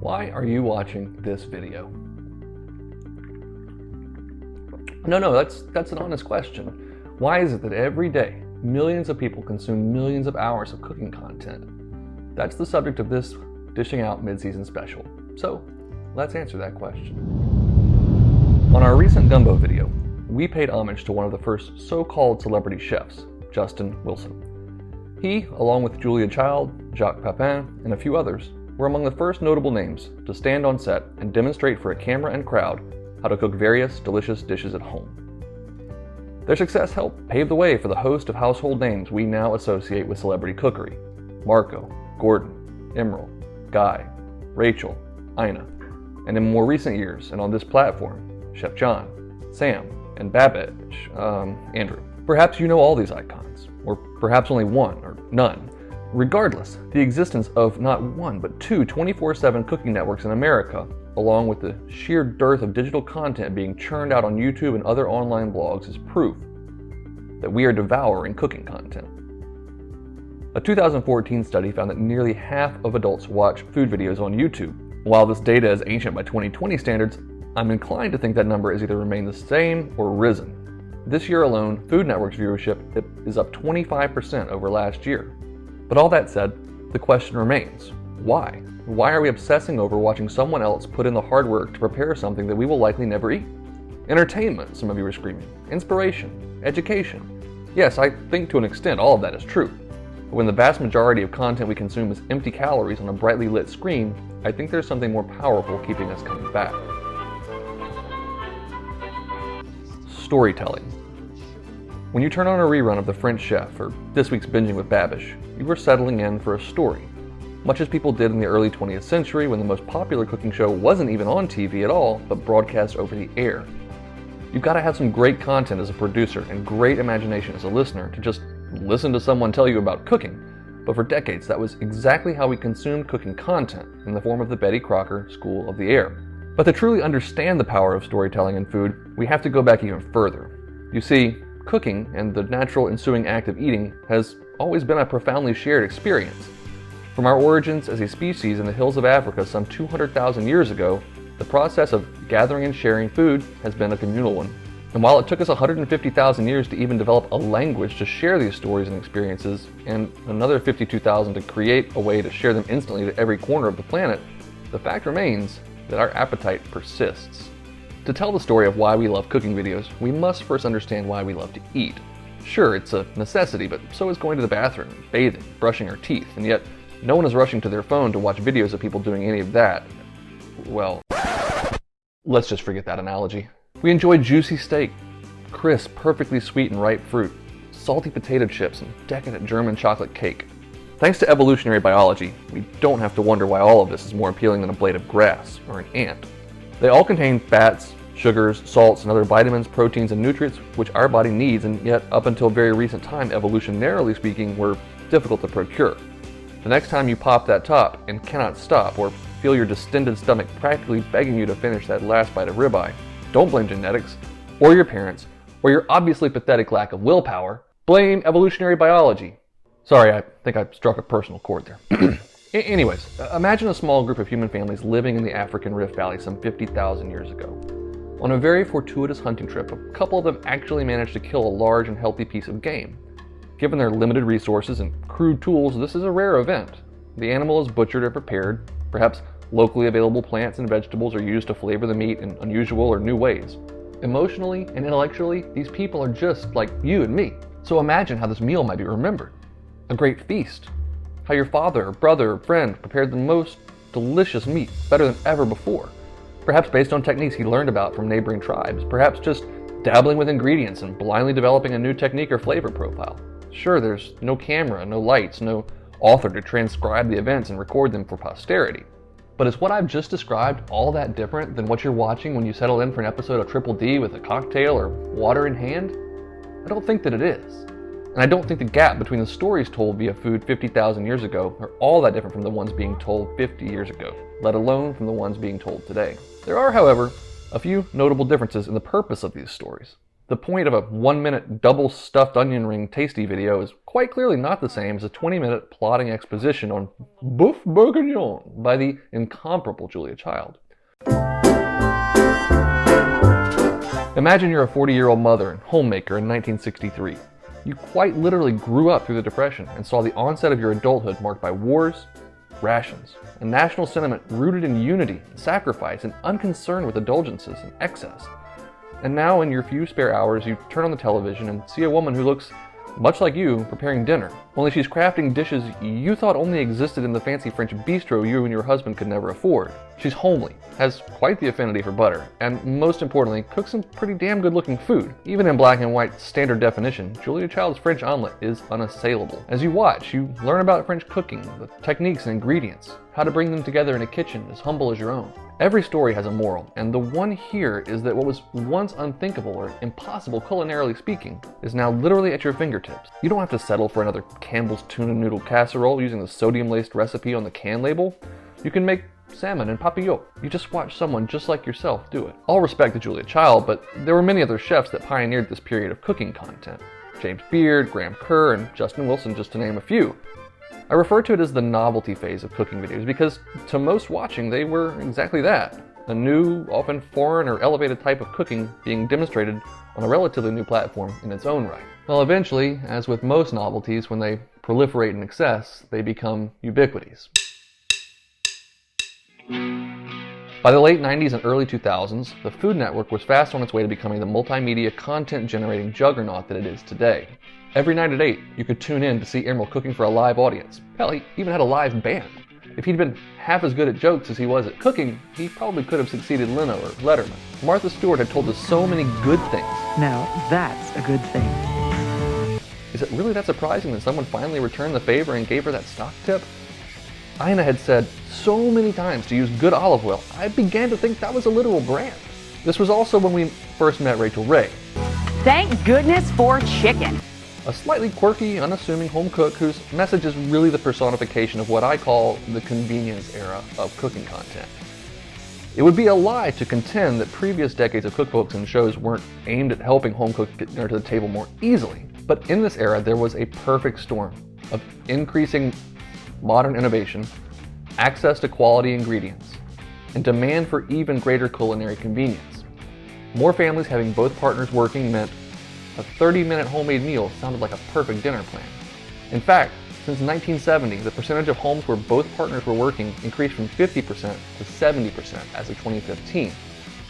Why are you watching this video? No, that's an honest question. Why is it that every day, millions of people consume millions of hours of cooking content? That's the subject of this Dishing Out Mid-Season special. So, let's answer that question. On our recent gumbo video, we paid homage to one of the first so-called celebrity chefs, Justin Wilson. He, along with Julia Child, Jacques Pepin, and a few others, were among the first notable names to stand on set and demonstrate for a camera and crowd how to cook various delicious dishes at home. Their success helped pave the way for the host of household names we now associate with celebrity cookery: Marco, Gordon, Emerald, Guy, Rachel, Ina, and in more recent years, and on this platform, Chef John, Sam, and Babbage, Andrew. Perhaps you know all these icons, or perhaps only one, or none. Regardless, the existence of not one, but two 24/7 cooking networks in America, along with the sheer dearth of digital content being churned out on YouTube and other online blogs, is proof that we are devouring cooking content. A 2014 study found that nearly half of adults watch food videos on YouTube. While this data is ancient by 2020 standards, I'm inclined to think that number has either remained the same or risen. This year alone, Food Network's viewership is up 25% over last year. But all that said, the question remains, why? Why are we obsessing over watching someone else put in the hard work to prepare something that we will likely never eat? Entertainment, some of you are screaming. Inspiration. Education. Yes, I think to an extent all of that is true. But when the vast majority of content we consume is empty calories on a brightly lit screen, I think there's something more powerful keeping us coming back. Storytelling. When you turn on a rerun of The French Chef or this week's Binging with Babish, you are settling in for a story, much as people did in the early 20th century when the most popular cooking show wasn't even on TV at all, but broadcast over the air. You've got to have some great content as a producer and great imagination as a listener to just listen to someone tell you about cooking. But for decades, that was exactly how we consumed cooking content in the form of the Betty Crocker School of the Air. But to truly understand the power of storytelling in food, we have to go back even further. You see, cooking and the natural ensuing act of eating has always been a profoundly shared experience. From our origins as a species in the hills of Africa some 200,000 years ago, the process of gathering and sharing food has been a communal one. And while it took us 150,000 years to even develop a language to share these stories and experiences, and another 52,000 to create a way to share them instantly to every corner of the planet, the fact remains that our appetite persists. To tell the story of why we love cooking videos, we must first understand why we love to eat. Sure, it's a necessity, but so is going to the bathroom, bathing, brushing our teeth, and yet no one is rushing to their phone to watch videos of people doing any of that. Well, let's just forget that analogy. We enjoy juicy steak, crisp, perfectly sweet and ripe fruit, salty potato chips, and decadent German chocolate cake. Thanks to evolutionary biology, we don't have to wonder why all of this is more appealing than a blade of grass or an ant. They all contain fats, sugars, salts, and other vitamins, proteins, and nutrients which our body needs, and yet up until very recent time, evolutionarily speaking, were difficult to procure. The next time you pop that top and cannot stop, or feel your distended stomach practically begging you to finish that last bite of ribeye, don't blame genetics, or your parents, or your obviously pathetic lack of willpower. Blame evolutionary biology. Sorry, I think I struck a personal chord there. Anyways, imagine a small group of human families living in the African Rift Valley some 50,000 years ago. On a very fortuitous hunting trip, a couple of them actually managed to kill a large and healthy piece of game. Given their limited resources and crude tools, this is a rare event. The animal is butchered or prepared. Perhaps locally available plants and vegetables are used to flavor the meat in unusual or new ways. Emotionally and intellectually, these people are just like you and me. So imagine how this meal might be remembered. A great feast. How your father or brother or friend prepared the most delicious meat, better than ever before. Perhaps based on techniques he learned about from neighboring tribes. Perhaps just dabbling with ingredients and blindly developing a new technique or flavor profile. Sure, there's no camera, no lights, no author to transcribe the events and record them for posterity. But is what I've just described all that different than what you're watching when you settle in for an episode of Triple D with a cocktail or water in hand? I don't think that it is. And I don't think the gap between the stories told via food 50,000 years ago are all that different from the ones being told 50 years ago, let alone from the ones being told today. There are, however, a few notable differences in the purpose of these stories. The point of a 1-minute double stuffed onion ring tasty video is quite clearly not the same as a 20-minute plodding exposition on boeuf bourguignon by the incomparable Julia Child. Imagine you're a 40-year-old mother and homemaker in 1963. You quite literally grew up through the Depression and saw the onset of your adulthood marked by wars, rations, a national sentiment rooted in unity, sacrifice, and unconcern with indulgences and excess. And now, in your few spare hours, you turn on the television and see a woman who looks much like you preparing dinner, only she's crafting dishes you thought only existed in the fancy French bistro you and your husband could never afford. She's homely, has quite the affinity for butter, and most importantly, cooks some pretty damn good looking food. Even in black and white standard definition, Julia Child's French omelet is unassailable. As you watch, you learn about French cooking, the techniques and ingredients, how to bring them together in a kitchen as humble as your own. Every story has a moral, and the one here is that what was once unthinkable or impossible culinarily speaking is now literally at your fingertips. You don't have to settle for another Campbell's tuna noodle casserole using the sodium-laced recipe on the can label. You can make salmon and papillote. You just watch someone just like yourself do it. All respect to Julia Child, but there were many other chefs that pioneered this period of cooking content. James Beard, Graham Kerr, and Justin Wilson, just to name a few. I refer to it as the novelty phase of cooking videos because to most watching they were exactly that. A new, often foreign or elevated type of cooking being demonstrated on a relatively new platform in its own right. Well, eventually, as with most novelties, when they proliferate in excess, they become ubiquities. By the late 90s and early 2000s, the Food Network was fast on its way to becoming the multimedia content-generating juggernaut that it is today. Every night at 8, you could tune in to see Emeril cooking for a live audience. Hell, he even had a live band. If he'd been half as good at jokes as he was at cooking, he probably could have succeeded Leno or Letterman. Martha Stewart had told us so many good things. Now, that's a good thing. Is it really that surprising that someone finally returned the favor and gave her that stock tip? Ina had said so many times to use good olive oil, I began to think that was a literal brand. This was also when we first met Rachel Ray. Thank goodness for chicken. A slightly quirky, unassuming home cook whose message is really the personification of what I call the convenience era of cooking content. It would be a lie to contend that previous decades of cookbooks and shows weren't aimed at helping home cooks get dinner to the table more easily. But in this era, there was a perfect storm of increasing modern innovation, access to quality ingredients, and demand for even greater culinary convenience. More families having both partners working meant a 30-minute homemade meal sounded like a perfect dinner plan. In fact, since 1970, the percentage of homes where both partners were working increased from 50% to 70% as of 2015,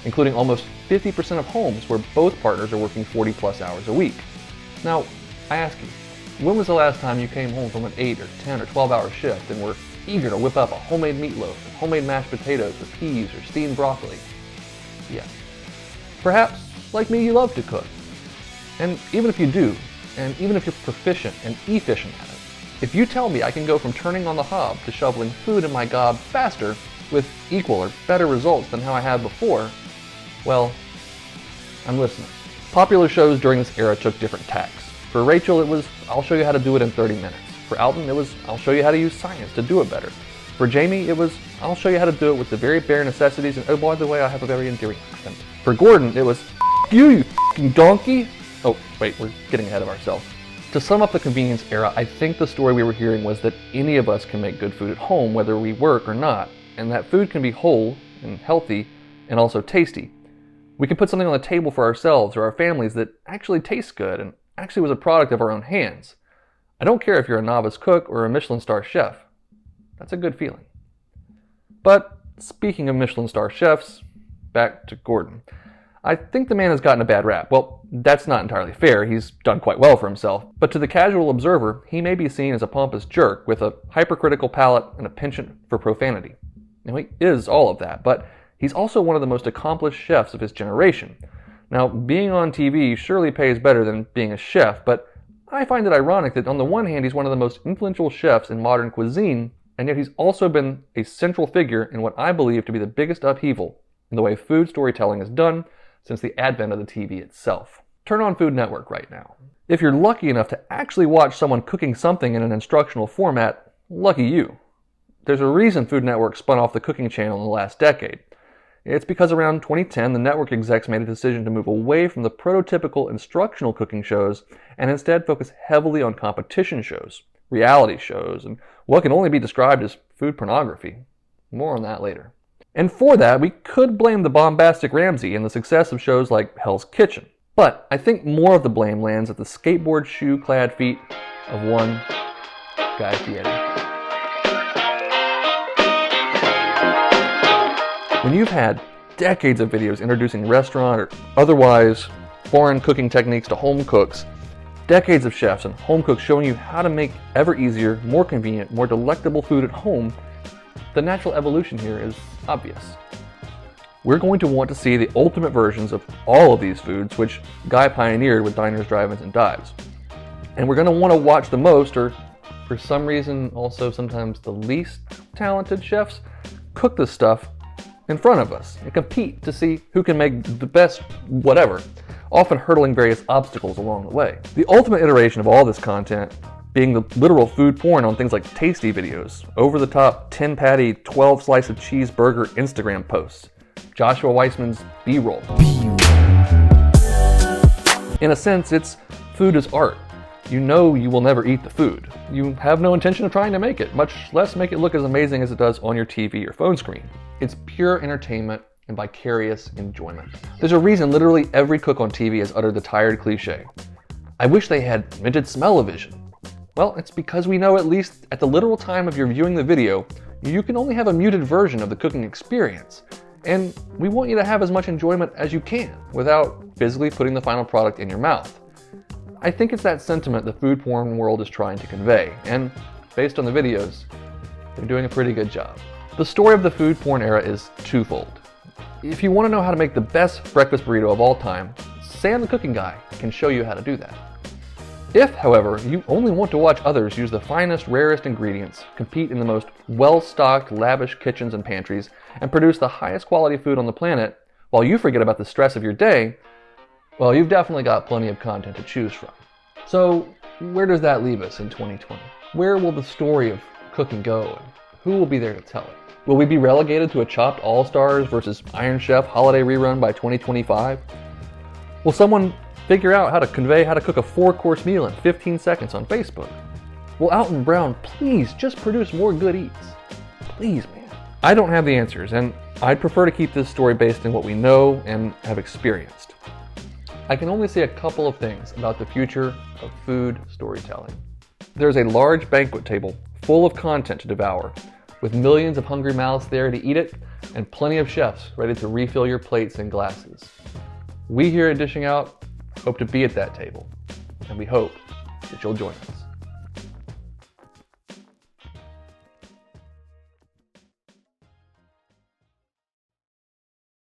including almost 50% of homes where both partners are working 40+ hours a week. Now, I ask you, when was the last time you came home from an 8 or 10 or 12-hour shift and were eager to whip up a homemade meatloaf, homemade mashed potatoes with peas or steamed broccoli? Yeah. Perhaps, like me, you love to cook. And even if you do, and even if you're proficient and efficient at it, if you tell me I can go from turning on the hob to shoveling food in my gob faster with equal or better results than how I have before, well, I'm listening. Popular shows during this era took different tacks. For Rachel, it was, I'll show you how to do it in 30 minutes. For Alton, it was, I'll show you how to use science to do it better. For Jamie, it was, I'll show you how to do it with the very bare necessities, and oh, by the way, I have a very endearing accent. For Gordon, it was, you f***ing donkey! Oh, wait, we're getting ahead of ourselves. To sum up the convenience era, I think the story we were hearing was that any of us can make good food at home, whether we work or not, and that food can be whole and healthy and also tasty. We can put something on the table for ourselves or our families that actually tastes good and actually was a product of our own hands. I don't care if you're a novice cook or a Michelin star chef. That's a good feeling. But speaking of Michelin star chefs, back to Gordon. I think the man has gotten a bad rap. Well, that's not entirely fair. He's done quite well for himself. But to the casual observer, he may be seen as a pompous jerk with a hypercritical palate and a penchant for profanity. Now, he is all of that, but he's also one of the most accomplished chefs of his generation. Now, being on TV surely pays better than being a chef, but I find it ironic that on the one hand, he's one of the most influential chefs in modern cuisine, and yet he's also been a central figure in what I believe to be the biggest upheaval in the way food storytelling is done since the advent of the TV itself. Turn on Food Network right now. If you're lucky enough to actually watch someone cooking something in an instructional format, lucky you. There's a reason Food Network spun off the cooking channel in the last decade. It's because around 2010, the network execs made a decision to move away from the prototypical instructional cooking shows and instead focus heavily on competition shows, reality shows, and what can only be described as food pornography. More on that later. And for that, we could blame the bombastic Ramsay and the success of shows like Hell's Kitchen. But I think more of the blame lands at the skateboard shoe-clad feet of one Guy Fieri. When you've had decades of videos introducing restaurant or otherwise foreign cooking techniques to home cooks, decades of chefs and home cooks showing you how to make ever easier, more convenient, more delectable food at home, the natural evolution here is obvious. We're going to want to see the ultimate versions of all of these foods, which Guy pioneered with diners, drive-ins, and dives. And we're going to want to watch the most, or for some reason also sometimes the least talented chefs, cook this stuff in front of us and compete to see who can make the best whatever, often hurdling various obstacles along the way. The ultimate iteration of all this content being the literal food porn on things like tasty videos, over-the-top 10-patty, 12-slice of cheeseburger Instagram posts, Joshua Weissman's B-roll. In a sense, it's food as art. You know you will never eat the food. You have no intention of trying to make it, much less make it look as amazing as it does on your TV or phone screen. It's pure entertainment and vicarious enjoyment. There's a reason literally every cook on TV has uttered the tired cliche, "I wish they had invented smell-o-vision." Well, it's because we know at least at the literal time of your viewing the video, you can only have a muted version of the cooking experience. And we want you to have as much enjoyment as you can without physically putting the final product in your mouth. I think it's that sentiment the food porn world is trying to convey, and based on the videos, they're doing a pretty good job. The story of the food porn era is twofold. If you want to know how to make the best breakfast burrito of all time, Sam the Cooking Guy can show you how to do that. If, however, you only want to watch others use the finest, rarest ingredients, compete in the most well-stocked, lavish kitchens and pantries, and produce the highest quality food on the planet, while you forget about the stress of your day, well, you've definitely got plenty of content to choose from. So, where does that leave us in 2020? Where will the story of cooking go, and who will be there to tell it? Will we be relegated to a chopped All-Stars versus Iron Chef holiday rerun by 2025? Will someone figure out how to convey how to cook a 4-course meal in 15 seconds on Facebook? Will Alton Brown please just produce more good eats? Please, man. I don't have the answers, and I'd prefer to keep this story based in what we know and have experienced. I can only say a couple of things about the future of food storytelling. There's a large banquet table full of content to devour, with millions of hungry mouths there to eat it, and plenty of chefs ready to refill your plates and glasses. We here at Dishing Out hope to be at that table, and we hope that you'll join us.